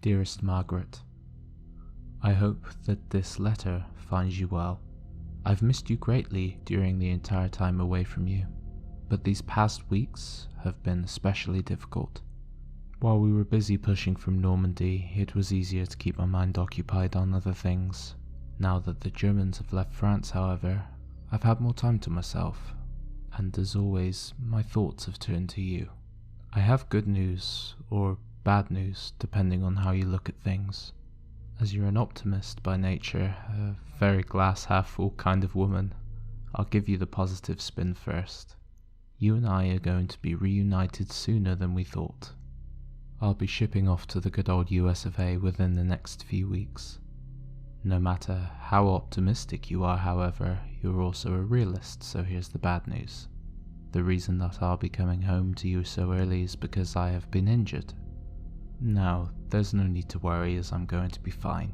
Dearest Margaret, I hope that this letter finds you well. I've missed you greatly during the entire time away from you, but these past weeks have been especially difficult. While we were busy pushing from Normandy, it was easier to keep my mind occupied on other things. Now that the Germans have left France, however, I've had more time to myself, and as always, my thoughts have turned to you. I have good news, or bad news, depending on how you look at things. As you're an optimist by nature, a very glass half full kind of woman, I'll give you the positive spin first. You and I are going to be reunited sooner than we thought. I'll be shipping off to the good old US of A within the next few weeks. No matter how optimistic you are, however, you're also a realist, so here's the bad news. The reason that I'll be coming home to you so early is because I have been injured. Now, there's no need to worry, as I'm going to be fine.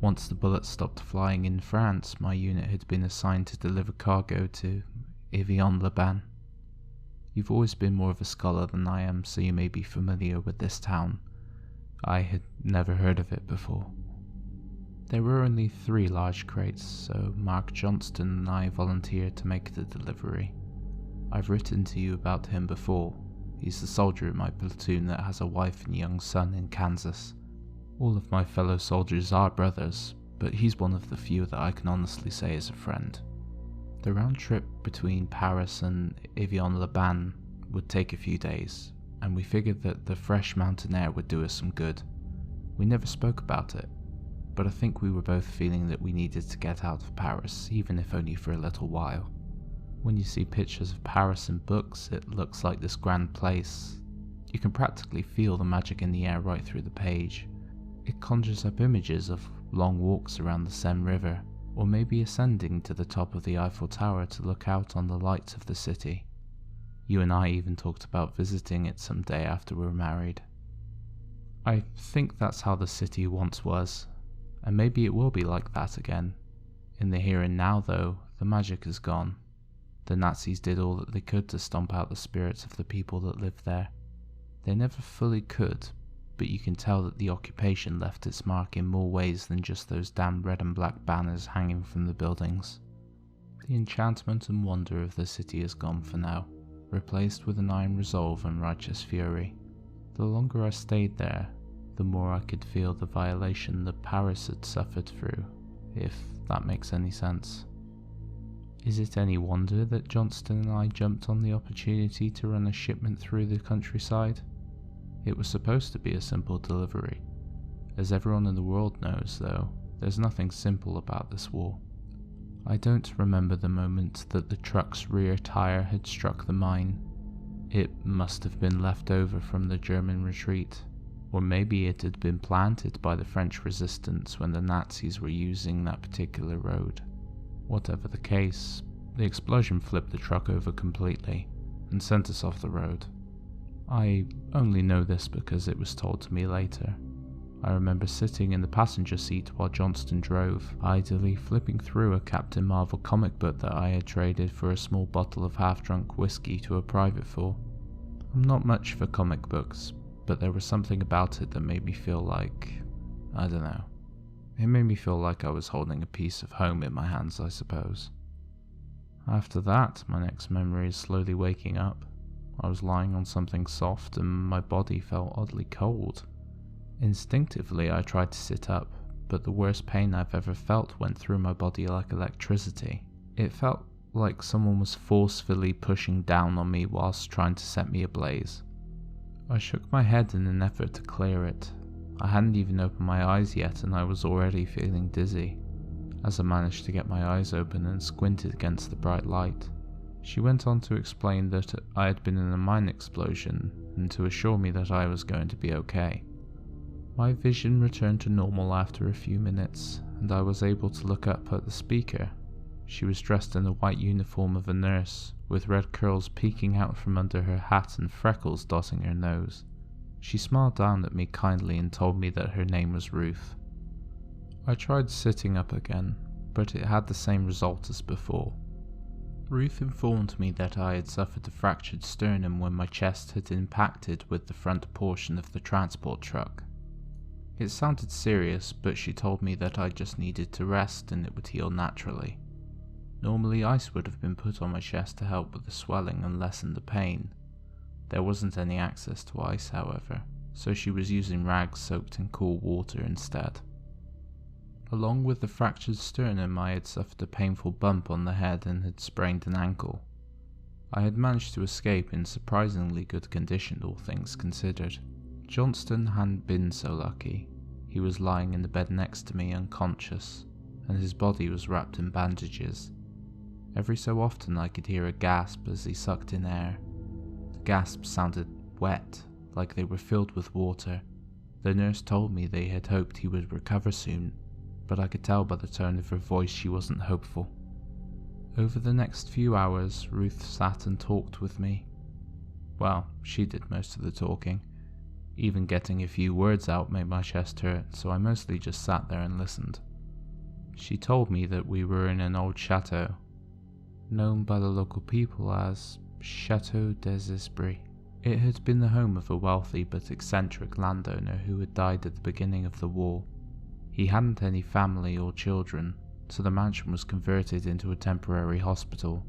Once the bullets stopped flying in France, my unit had been assigned to deliver cargo to Evian-les-Bains. You've always been more of a scholar than I am, so you may be familiar with this town. I had never heard of it before. There were only 3 large crates, so Mark Johnston and I volunteered to make the delivery. I've written to you about him before. He's the soldier in my platoon that has a wife and young son in Kansas. All of my fellow soldiers are brothers, but he's one of the few that I can honestly say is a friend. The round trip between Paris and Evian-les-Bains would take a few days, and we figured that the fresh mountain air would do us some good. We never spoke about it, but I think we were both feeling that we needed to get out of Paris, even if only for a little while. When you see pictures of Paris in books, it looks like this grand place. You can practically feel the magic in the air right through the page. It conjures up images of long walks around the Seine River, or maybe ascending to the top of the Eiffel Tower to look out on the lights of the city. You and I even talked about visiting it someday after we were married. I think that's how the city once was, and maybe it will be like that again. In the here and now, though, the magic is gone. The Nazis did all that they could to stomp out the spirits of the people that lived there. They never fully could, but you can tell that the occupation left its mark in more ways than just those damn red and black banners hanging from the buildings. The enchantment and wonder of the city is gone for now, replaced with an iron resolve and righteous fury. The longer I stayed there, the more I could feel the violation that Paris had suffered through, if that makes any sense. Is it any wonder that Johnston and I jumped on the opportunity to run a shipment through the countryside? It was supposed to be a simple delivery. As everyone in the world knows, though, there's nothing simple about this war. I don't remember the moment that the truck's rear tire had struck the mine. It must have been left over from the German retreat, or maybe it had been planted by the French resistance when the Nazis were using that particular road. Whatever the case, the explosion flipped the truck over completely and sent us off the road. I only know this because it was told to me later. I remember sitting in the passenger seat while Johnston drove, idly flipping through a Captain Marvel comic book that I had traded for a small bottle of half-drunk whiskey to a private for. I'm not much for comic books, but there was something about it that made me feel like, I don't know. It made me feel like I was holding a piece of home in my hands, I suppose. After that, my next memory is slowly waking up. I was lying on something soft and my body felt oddly cold. Instinctively, I tried to sit up, but the worst pain I've ever felt went through my body like electricity. It felt like someone was forcefully pushing down on me whilst trying to set me ablaze. I shook my head in an effort to clear it. I hadn't even opened my eyes yet and I was already feeling dizzy. As I managed to get my eyes open and squinted against the bright light, she went on to explain that I had been in a mine explosion and to assure me that I was going to be okay. My vision returned to normal after a few minutes and I was able to look up at the speaker. She was dressed in the white uniform of a nurse, with red curls peeking out from under her hat and freckles dotting her nose. She smiled down at me kindly and told me that her name was Ruth. I tried sitting up again, but it had the same result as before. Ruth informed me that I had suffered a fractured sternum when my chest had impacted with the front portion of the transport truck. It sounded serious, but she told me that I just needed to rest and it would heal naturally. Normally ice would have been put on my chest to help with the swelling and lessen the pain. There wasn't any access to ice, however, so she was using rags soaked in cool water instead. Along with the fractured sternum, I had suffered a painful bump on the head and had sprained an ankle. I had managed to escape in surprisingly good condition, all things considered. Johnston hadn't been so lucky. He was lying in the bed next to me unconscious, and his body was wrapped in bandages. Every so often I could hear a gasp as he sucked in air. The gasps sounded wet, like they were filled with water. The nurse told me they had hoped he would recover soon, but I could tell by the tone of her voice she wasn't hopeful. Over the next few hours, Ruth sat and talked with me. Well, she did most of the talking. Even getting a few words out made my chest hurt, so I mostly just sat there and listened. She told me that we were in an old chateau, known by the local people as Chateau des Esprits. It had been the home of a wealthy but eccentric landowner who had died at the beginning of the war. He hadn't any family or children, so the mansion was converted into a temporary hospital.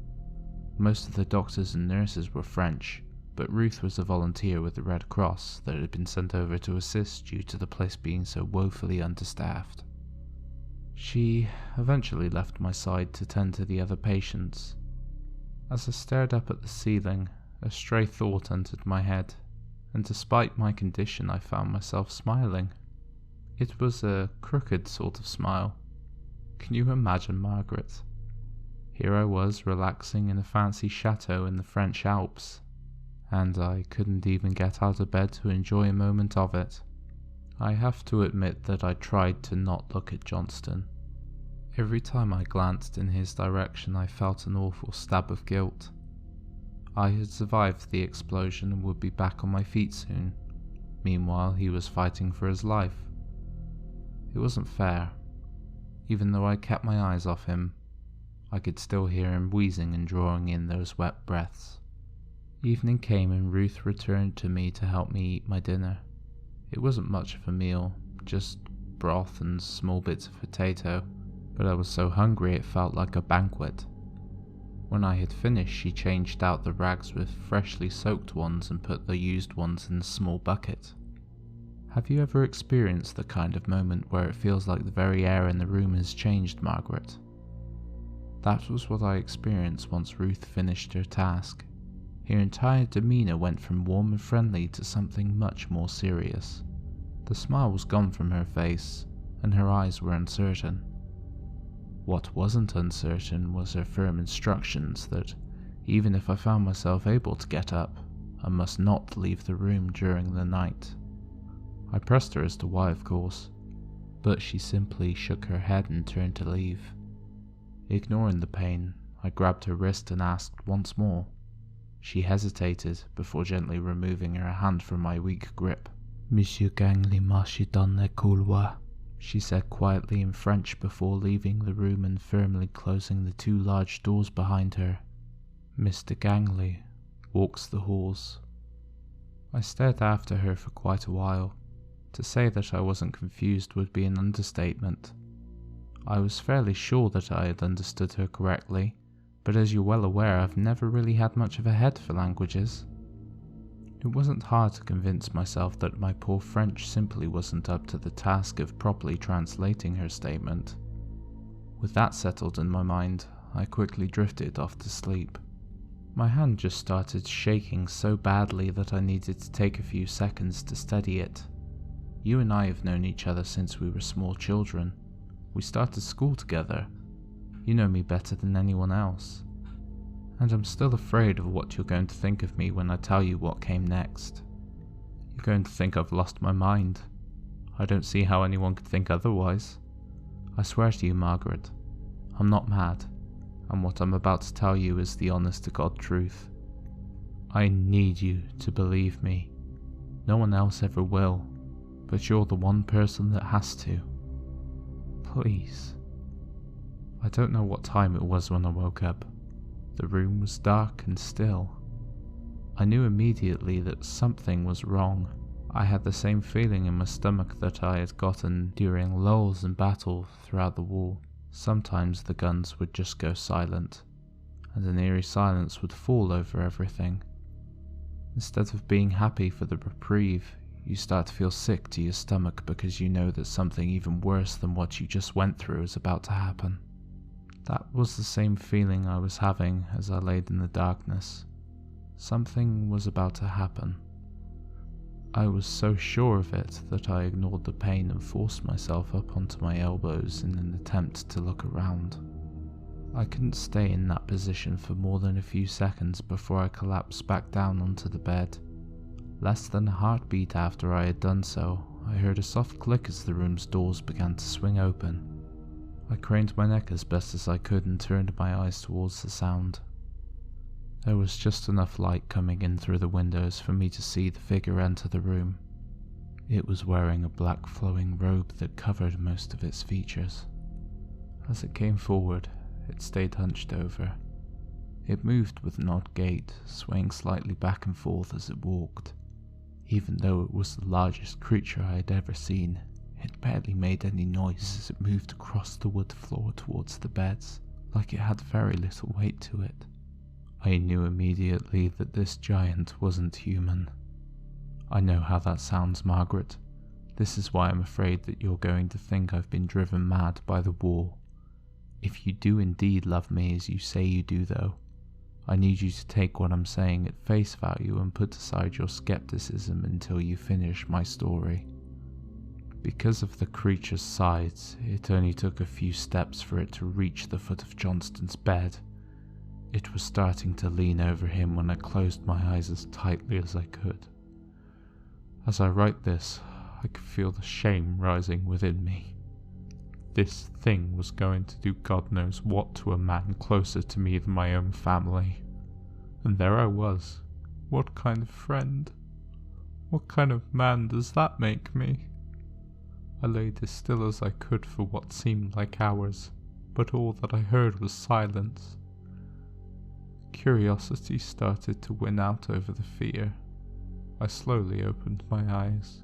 Most of the doctors and nurses were French, but Ruth was a volunteer with the Red Cross that had been sent over to assist due to the place being so woefully understaffed. She eventually left my side to tend to the other patients. As I stared up at the ceiling, a stray thought entered my head, and despite my condition I found myself smiling. It was a crooked sort of smile. Can you imagine Margaret? Here I was relaxing in a fancy chateau in the French Alps, and I couldn't even get out of bed to enjoy a moment of it. I have to admit that I tried to not look at Johnston. Every time I glanced in his direction I felt an awful stab of guilt. I had survived the explosion and would be back on my feet soon. Meanwhile, he was fighting for his life. It wasn't fair. Even though I kept my eyes off him, I could still hear him wheezing and drawing in those wet breaths. Evening came and Ruth returned to me to help me eat my dinner. It wasn't much of a meal, just broth and small bits of potato, but I was so hungry it felt like a banquet. When I had finished, she changed out the rags with freshly soaked ones and put the used ones in a small bucket. Have you ever experienced the kind of moment where it feels like the very air in the room has changed, Margaret? That was what I experienced once Ruth finished her task. Her entire demeanour went from warm and friendly to something much more serious. The smile was gone from her face, and her eyes were uncertain. What wasn't uncertain was her firm instructions that, even if I found myself able to get up, I must not leave the room during the night. I pressed her as to why, of course, but she simply shook her head and turned to leave. Ignoring the pain, I grabbed her wrist and asked once more. She hesitated before gently removing her hand from my weak grip. "Monsieur Gangley marche dans le couloir," she said quietly in French before leaving the room and firmly closing the two large doors behind her. "Mr. Gangley walks the halls." I stared after her for quite a while. To say that I wasn't confused would be an understatement. I was fairly sure that I had understood her correctly, but as you're well aware, I've never really had much of a head for languages. It wasn't hard to convince myself that my poor French simply wasn't up to the task of properly translating her statement. With that settled in my mind, I quickly drifted off to sleep. My hand just started shaking so badly that I needed to take a few seconds to steady it. You and I have known each other since we were small children. We started school together. You know me better than anyone else. And I'm still afraid of what you're going to think of me when I tell you what came next. You're going to think I've lost my mind. I don't see how anyone could think otherwise. I swear to you, Margaret, I'm not mad, and what I'm about to tell you is the honest-to-God truth. I need you to believe me. No one else ever will, but you're the one person that has to. Please. I don't know what time it was when I woke up. The room was dark and still. I knew immediately that something was wrong. I had the same feeling in my stomach that I had gotten during lulls in battle throughout the war. Sometimes the guns would just go silent, and an eerie silence would fall over everything. Instead of being happy for the reprieve, you start to feel sick to your stomach because you know that something even worse than what you just went through is about to happen. That was the same feeling I was having as I laid in the darkness. Something was about to happen. I was so sure of it that I ignored the pain and forced myself up onto my elbows in an attempt to look around. I couldn't stay in that position for more than a few seconds before I collapsed back down onto the bed. Less than a heartbeat after I had done so, I heard a soft click as the room's doors began to swing open. I craned my neck as best as I could and turned my eyes towards the sound. There was just enough light coming in through the windows for me to see the figure enter the room. It was wearing a black flowing robe that covered most of its features. As it came forward, it stayed hunched over. It moved with an odd gait, swaying slightly back and forth as it walked. Even though it was the largest creature I had ever seen, it barely made any noise as it moved across the wood floor towards the beds, like it had very little weight to it. I knew immediately that this giant wasn't human. I know how that sounds, Margaret. This is why I'm afraid that you're going to think I've been driven mad by the war. If you do indeed love me as you say you do, though, I need you to take what I'm saying at face value and put aside your skepticism until you finish my story. Because of the creature's size, it only took a few steps for it to reach the foot of Johnston's bed. It was starting to lean over him when I closed my eyes as tightly as I could. As I write this, I could feel the shame rising within me. This thing was going to do God knows what to a man closer to me than my own family. And there I was. What kind of friend? What kind of man does that make me? I lay as still as I could for what seemed like hours, but all that I heard was silence. Curiosity started to win out over the fear. I slowly opened my eyes.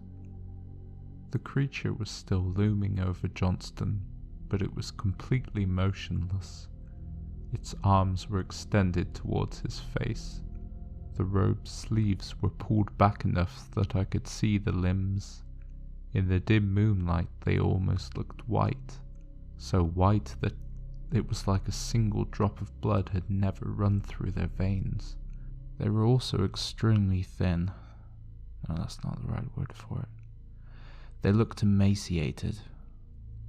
The creature was still looming over Johnston, but it was completely motionless. Its arms were extended towards his face. The robe's sleeves were pulled back enough that I could see the limbs. In the dim moonlight they almost looked white, so white that it was like a single drop of blood had never run through their veins. They were also extremely thin. No, that's not the right word for it. They looked emaciated.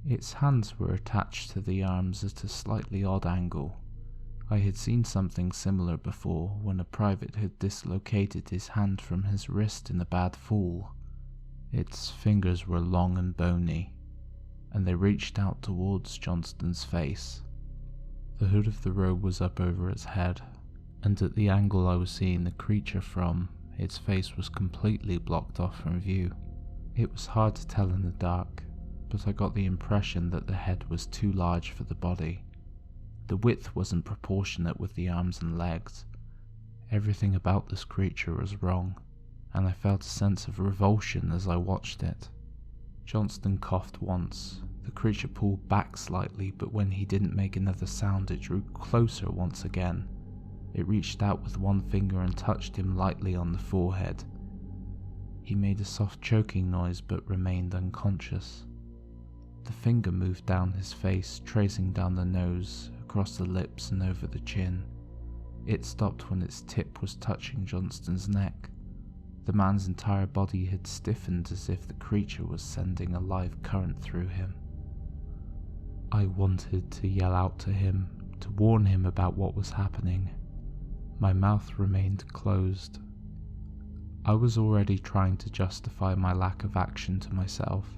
Its hands were attached to the arms at a slightly odd angle. I had seen something similar before when a private had dislocated his hand from his wrist in a bad fall. Its fingers were long and bony, and they reached out towards Johnston's face. The hood of the robe was up over its head, and at the angle I was seeing the creature from, its face was completely blocked off from view. It was hard to tell in the dark, but I got the impression that the head was too large for the body. The width wasn't proportionate with the arms and legs. Everything about this creature was wrong, and I felt a sense of revulsion as I watched it. Johnston coughed once. The creature pulled back slightly, but when he didn't make another sound, it drew closer once again. It reached out with one finger and touched him lightly on the forehead. He made a soft choking noise but remained unconscious. The finger moved down his face, tracing down the nose, across the lips and over the chin. It stopped when its tip was touching Johnston's neck. The man's entire body had stiffened as if the creature was sending a live current through him. I wanted to yell out to him, to warn him about what was happening. My mouth remained closed. I was already trying to justify my lack of action to myself.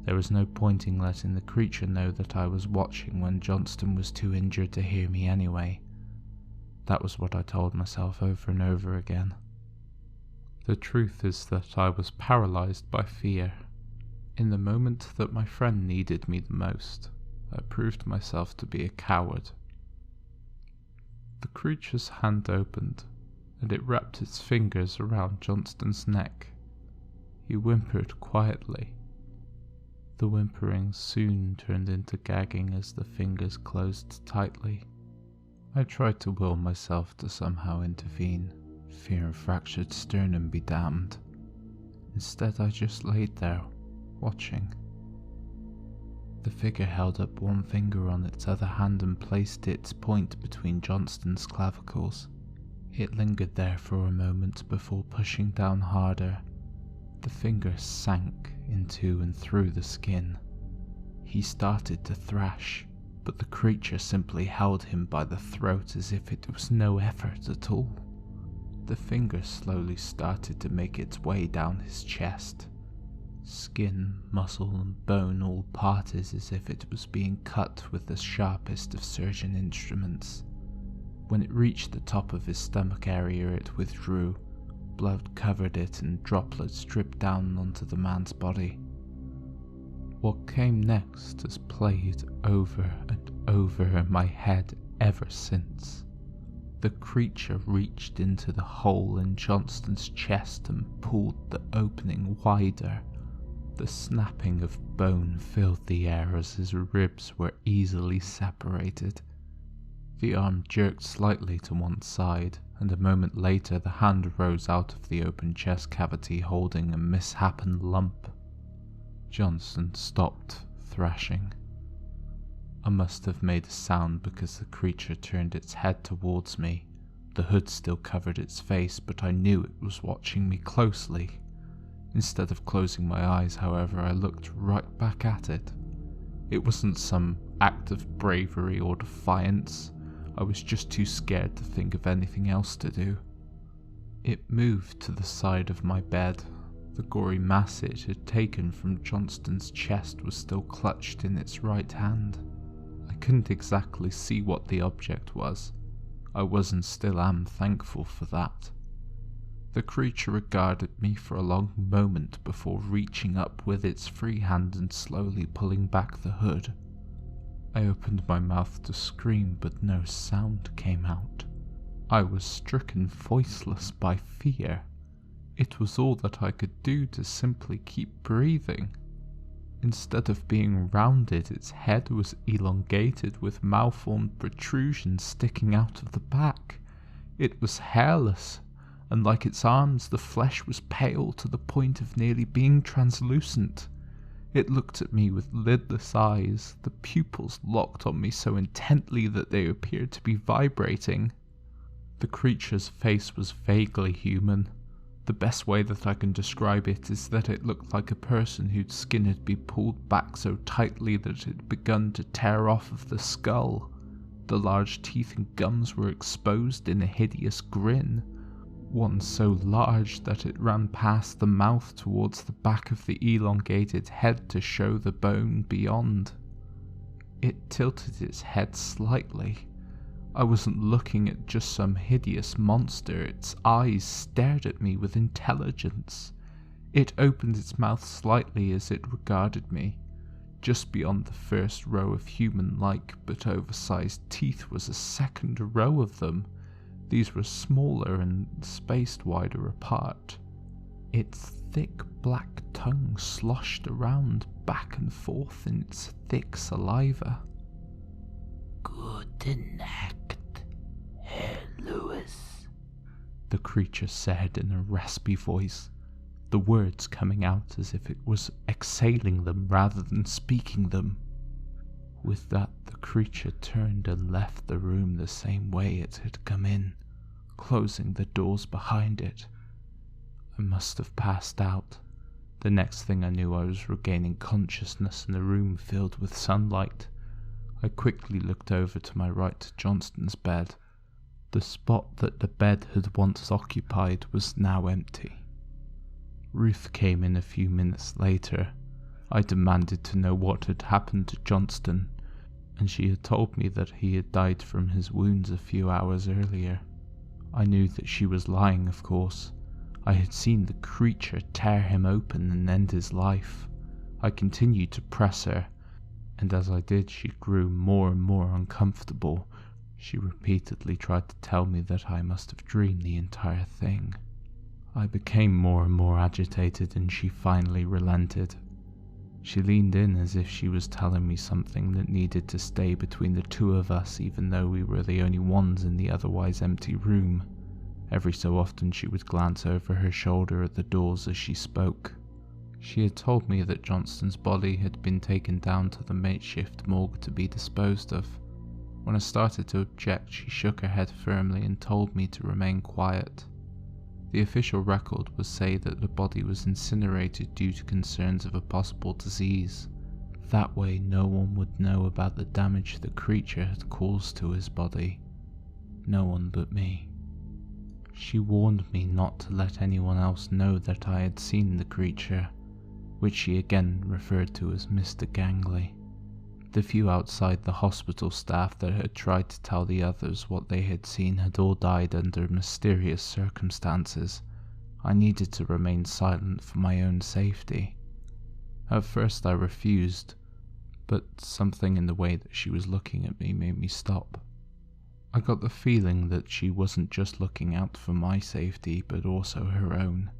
There was no point in letting the creature know that I was watching when Johnston was too injured to hear me anyway. That was what I told myself over and over again. The truth is that I was paralyzed by fear. In the moment that my friend needed me the most, I proved myself to be a coward. The creature's hand opened, and it wrapped its fingers around Johnston's neck. He whimpered quietly. The whimpering soon turned into gagging as the fingers closed tightly. I tried to will myself to somehow intervene, fear a fractured sternum be damned. Instead, I just laid there, watching. The figure held up one finger on its other hand and placed its point between Johnston's clavicles. It lingered there for a moment before pushing down harder. The finger sank into and through the skin. He started to thrash, but the creature simply held him by the throat as if it was no effort at all. The finger slowly started to make its way down his chest. Skin, muscle, and bone all parted as if it was being cut with the sharpest of surgeon instruments. When it reached the top of his stomach area, it withdrew. Blood covered it and droplets dripped down onto the man's body. What came next has played over and over in my head ever since. The creature reached into the hole in Johnston's chest and pulled the opening wider. The snapping of bone filled the air as his ribs were easily separated. The arm jerked slightly to one side, and a moment later the hand rose out of the open chest cavity holding a misshapen lump. Johnston stopped thrashing. I must have made a sound because the creature turned its head towards me. The hood still covered its face, but I knew it was watching me closely. Instead of closing my eyes, however, I looked right back at it. It wasn't some act of bravery or defiance. I was just too scared to think of anything else to do. It moved to the side of my bed. The gory mass it had taken from Johnston's chest was still clutched in its right hand. I couldn't exactly see what the object was. I was and still am thankful for that. The creature regarded me for a long moment before reaching up with its free hand and slowly pulling back the hood. I opened my mouth to scream, but no sound came out. I was stricken voiceless by fear. It was all that I could do to simply keep breathing. Instead of being rounded, its head was elongated with malformed protrusions sticking out of the back. It was hairless, and like its arms, the flesh was pale to the point of nearly being translucent. It looked at me with lidless eyes, the pupils locked on me so intently that they appeared to be vibrating. The creature's face was vaguely human. The best way that I can describe it is that it looked like a person whose skin had been pulled back so tightly that it had begun to tear off of the skull. The large teeth and gums were exposed in a hideous grin, one so large that it ran past the mouth towards the back of the elongated head to show the bone beyond. It tilted its head slightly. I wasn't looking at just some hideous monster. Its eyes stared at me with intelligence. It opened its mouth slightly as it regarded me. Just beyond the first row of human-like but oversized teeth was a second row of them. These were smaller and spaced wider apart. Its thick black tongue sloshed around back and forth in its thick saliva. "Guten Nacht, Herr Lewis," the creature said in a raspy voice, the words coming out as if it was exhaling them rather than speaking them. With that, the creature turned and left the room the same way it had come in, closing the doors behind it. I must have passed out. The next thing I knew, I was regaining consciousness in a room filled with sunlight. I quickly looked over to my right to Johnston's bed. The spot that the bed had once occupied was now empty. Ruth came in a few minutes later. I demanded to know what had happened to Johnston, and she had told me that he had died from his wounds a few hours earlier. I knew that she was lying, of course. I had seen the creature tear him open and end his life. I continued to press her, and as I did she grew more and more uncomfortable. She repeatedly tried to tell me that I must have dreamed the entire thing. I became more and more agitated, and she finally relented. She leaned in as if she was telling me something that needed to stay between the two of us, even though we were the only ones in the otherwise empty room. Every so often she would glance over her shoulder at the doors as she spoke. She had told me that Johnston's body had been taken down to the makeshift morgue to be disposed of. When I started to object, she shook her head firmly and told me to remain quiet. The official record would say that the body was incinerated due to concerns of a possible disease. That way no one would know about the damage the creature had caused to his body. No one but me. She warned me not to let anyone else know that I had seen the creature, which she again referred to as Mr. Gangley. The few outside the hospital staff that had tried to tell the others what they had seen had all died under mysterious circumstances. I needed to remain silent for my own safety. At first I refused, but something in the way that she was looking at me made me stop. I got the feeling that she wasn't just looking out for my safety, but also her own.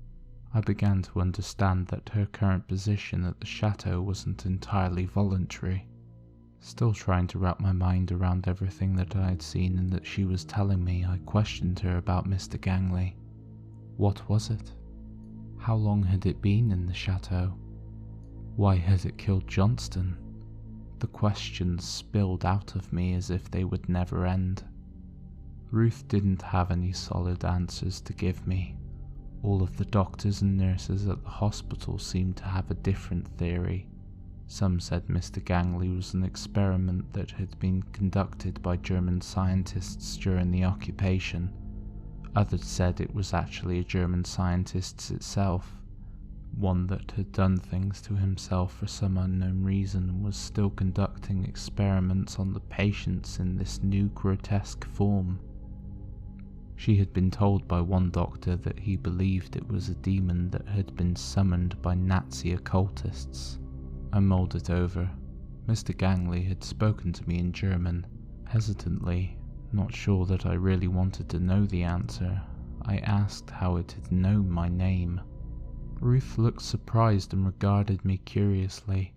I began to understand that her current position at the chateau wasn't entirely voluntary. Still trying to wrap my mind around everything that I had seen and that she was telling me, I questioned her about Mr. Gangley. What was it? How long had it been in the chateau? Why had it killed Johnston? The questions spilled out of me as if they would never end. Ruth didn't have any solid answers to give me. All of the doctors and nurses at the hospital seemed to have a different theory. Some said Mr. Gangley was an experiment that had been conducted by German scientists during the occupation. Others said it was actually a German scientist itself, one that had done things to himself for some unknown reason and was still conducting experiments on the patients in this new grotesque form. She had been told by one doctor that he believed it was a demon that had been summoned by Nazi occultists. I mulled it over. Mr. Gangley had spoken to me in German. Hesitantly, not sure that I really wanted to know the answer, I asked how it had known my name. Ruth looked surprised and regarded me curiously.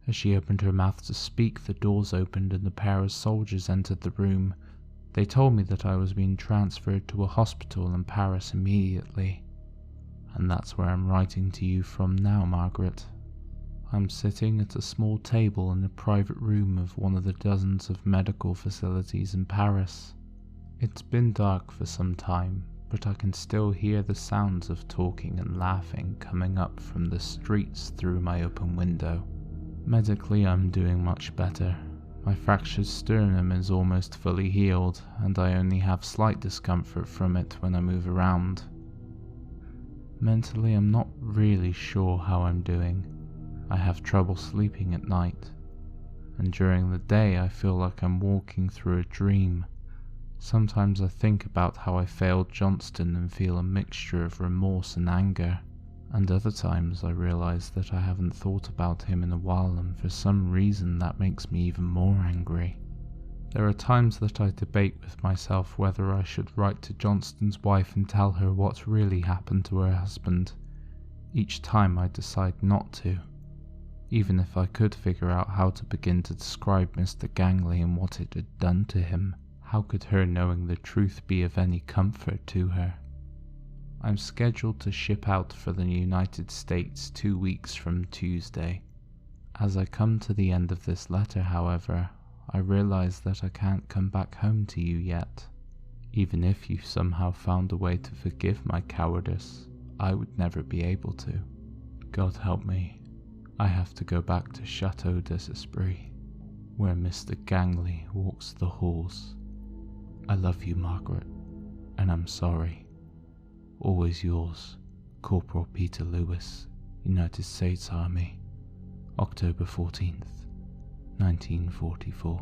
As she opened her mouth to speak, the doors opened and a pair of soldiers entered the room. They told me that I was being transferred to a hospital in Paris immediately. And that's where I'm writing to you from now, Margaret. I'm sitting at a small table in a private room of one of the dozens of medical facilities in Paris. It's been dark for some time, but I can still hear the sounds of talking and laughing coming up from the streets through my open window. Medically, I'm doing much better. My fractured sternum is almost fully healed, and I only have slight discomfort from it when I move around. Mentally, I'm not really sure how I'm doing. I have trouble sleeping at night, and during the day I feel like I'm walking through a dream. Sometimes I think about how I failed Johnston and feel a mixture of remorse and anger, and other times I realize that I haven't thought about him in a while, and for some reason that makes me even more angry. There are times that I debate with myself whether I should write to Johnston's wife and tell her what really happened to her husband. Each time I decide not to. Even if I could figure out how to begin to describe Mr. Gangley and what it had done to him, how could her knowing the truth be of any comfort to her? I'm scheduled to ship out for the United States 2 weeks from Tuesday. As I come to the end of this letter, however, I realize that I can't come back home to you yet. Even if you somehow found a way to forgive my cowardice, I would never be able to. God help me. I have to go back to Chateau des Esprits, where Mr. Gangley walks the halls. I love you, Margaret, and I'm sorry. Always yours, Corporal Peter Lewis, United States Army, October 14th, 1944.